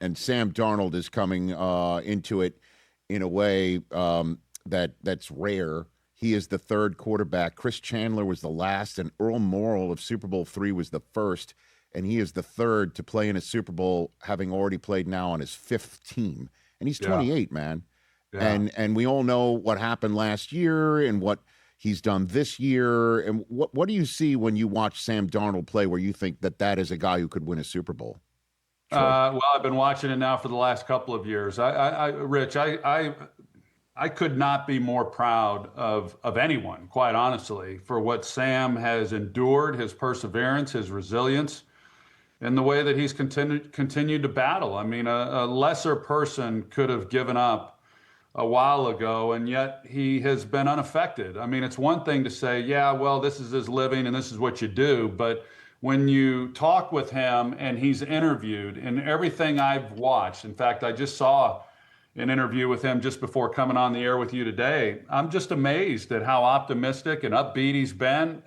and Sam Darnold is coming into it in a way that's rare. He is the third quarterback. Chris Chandler was the last, and Earl Morrall of Super Bowl III was the first, and he is the third to play in a Super Bowl, having already played now on his fifth team. And he's 28, man. Yeah. And we all know what happened last year and what he's done this year. And what do you see when you watch Sam Darnold play where you think that is a guy who could win a Super Bowl? Well, I've been watching it now for the last couple of years. Rich, I could not be more proud of anyone, quite honestly, for what Sam has endured, his perseverance, his resilience, and the way that he's continued to battle. I mean, a lesser person could have given up a while ago, and yet he has been unaffected. I mean, it's one thing to say, yeah, well, this is his living and this is what you do, but when you talk with him and he's interviewed, and everything I've watched, in fact, I just saw an interview with him just before coming on the air with you today. I'm just amazed at how optimistic and upbeat he's been.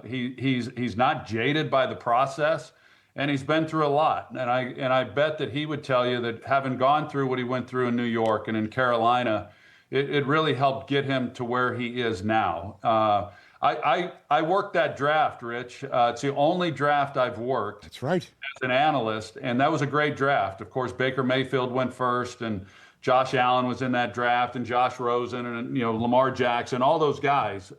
He's not jaded by the process, and he's been through a lot. And I bet that he would tell you that having gone through what he went through in New York and in Carolina, it really helped get him to where he is now. I worked that draft, Rich. It's the only draft I've worked. That's right. As an analyst, and that was a great draft. Of course, Baker Mayfield went first, and Josh Allen was in that draft, and Josh Rosen, and Lamar Jackson, all those guys.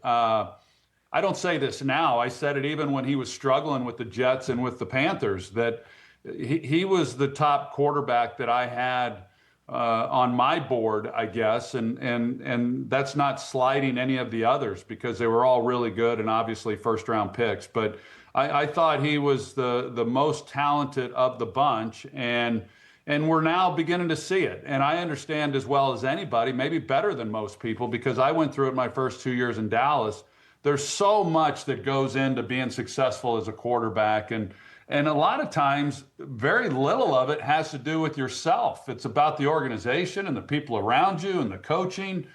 I don't say this now. I said it even when he was struggling with the Jets and with the Panthers, that he was the top quarterback that I had on my board, I guess, and that's not slighting any of the others because they were all really good and obviously first-round picks. But I thought he was the most talented of the bunch, and we're now beginning to see it. And I understand as well as anybody, maybe better than most people, because I went through it my first 2 years in Dallas. There's so much that goes into being successful as a quarterback, and a lot of times, very little of it has to do with yourself. It's about the organization and the people around you and the coaching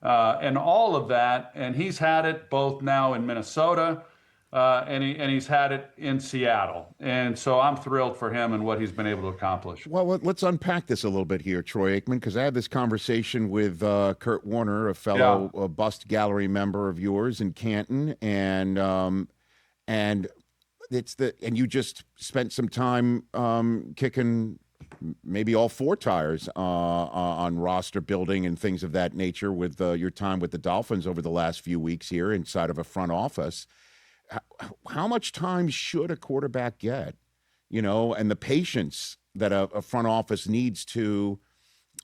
and all of that. And he's had it both now in Minnesota and he's had it in Seattle. And so I'm thrilled for him and what he's been able to accomplish. Well, let's unpack this a little bit here, Troy Aikman, because I had this conversation with Kurt Warner, a fellow Bust Gallery member of yours in Canton, and you just spent some time kicking maybe all four tires on roster building and things of that nature with your time with the Dolphins over the last few weeks here inside of a front office. How much time should a quarterback get, and the patience that a front office needs to,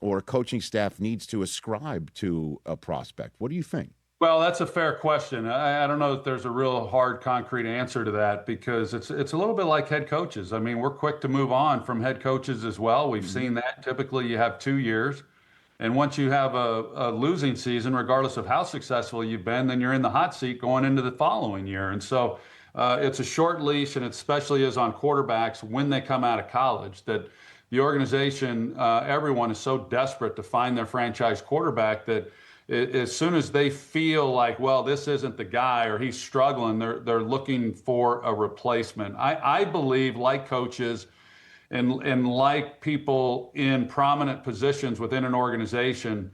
or a coaching staff needs to ascribe to a prospect? What do you think? Well, that's a fair question. I don't know if there's a real hard, concrete answer to that, because it's a little bit like head coaches. I mean, we're quick to move on from head coaches as well. We've seen that. Typically, you have 2 years. And once you have a losing season, regardless of how successful you've been, then you're in the hot seat going into the following year. And so it's a short leash, and it especially is on quarterbacks when they come out of college, that the organization, everyone is so desperate to find their franchise quarterback that as soon as they feel like, well, this isn't the guy or he's struggling, they're looking for a replacement. I believe, like coaches and like people in prominent positions within an organization,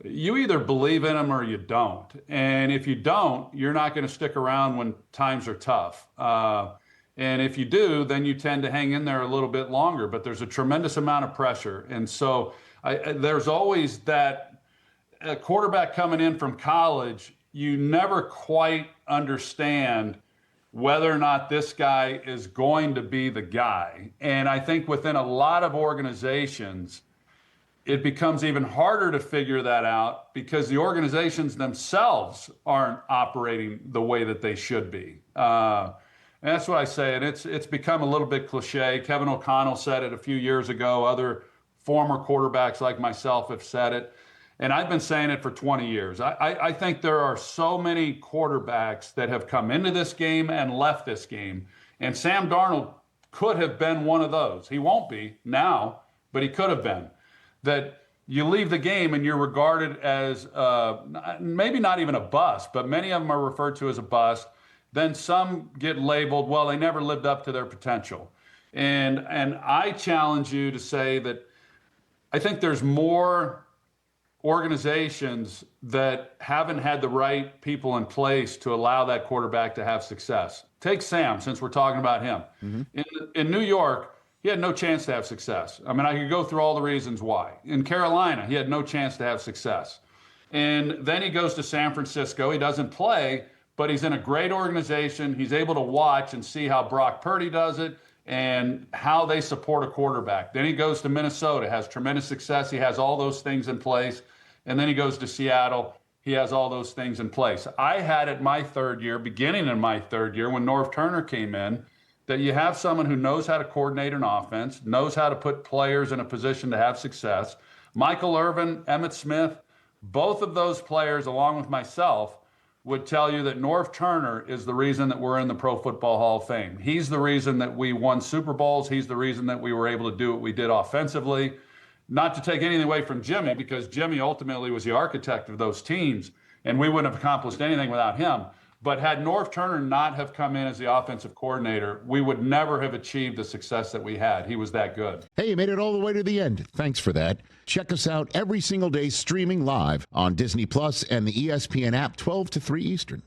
you either believe in them or you don't. And if you don't, you're not going to stick around when times are tough. And if you do, then you tend to hang in there a little bit longer. But there's a tremendous amount of pressure. And so there's always that. A quarterback coming in from college, you never quite understand whether or not this guy is going to be the guy. And I think within a lot of organizations, it becomes even harder to figure that out because the organizations themselves aren't operating the way that they should be. And that's what I say. And it's become a little bit cliche. Kevin O'Connell said it a few years ago. Other former quarterbacks like myself have said it. And I've been saying it for 20 years. I think there are so many quarterbacks that have come into this game and left this game. And Sam Darnold could have been one of those. He won't be now, but he could have been. That you leave the game and you're regarded as maybe not even a bust, but many of them are referred to as a bust. Then some get labeled, well, they never lived up to their potential. And I challenge you to say that I think there's more organizations that haven't had the right people in place to allow that quarterback to have success. Take Sam, since we're talking about him. In New York, he had no chance to have success. I mean, I could go through all the reasons why. In Carolina, he had no chance to have success. And then he goes to San Francisco. He doesn't play, but he's in a great organization. He's able to watch and see how Brock Purdy does it and how they support a quarterback. Then he goes to Minnesota, has tremendous success. He has all those things in place. And then he goes to Seattle. He has all those things in place. I had it my third year, beginning in my third year, when Norv Turner came in, that you have someone who knows how to coordinate an offense, knows how to put players in a position to have success. Michael Irvin, Emmitt Smith, both of those players, along with myself, would tell you that Norv Turner is the reason that we're in the Pro Football Hall of Fame. He's the reason that we won Super Bowls. He's the reason that we were able to do what we did offensively. Not to take anything away from Jimmy, because Jimmy ultimately was the architect of those teams, and we wouldn't have accomplished anything without him. But had Norv Turner not have come in as the offensive coordinator, we would never have achieved the success that we had. He was that good. Hey, you made it all the way to the end. Thanks for that. Check us out every single day streaming live on Disney Plus and the ESPN app 12 to 3 Eastern.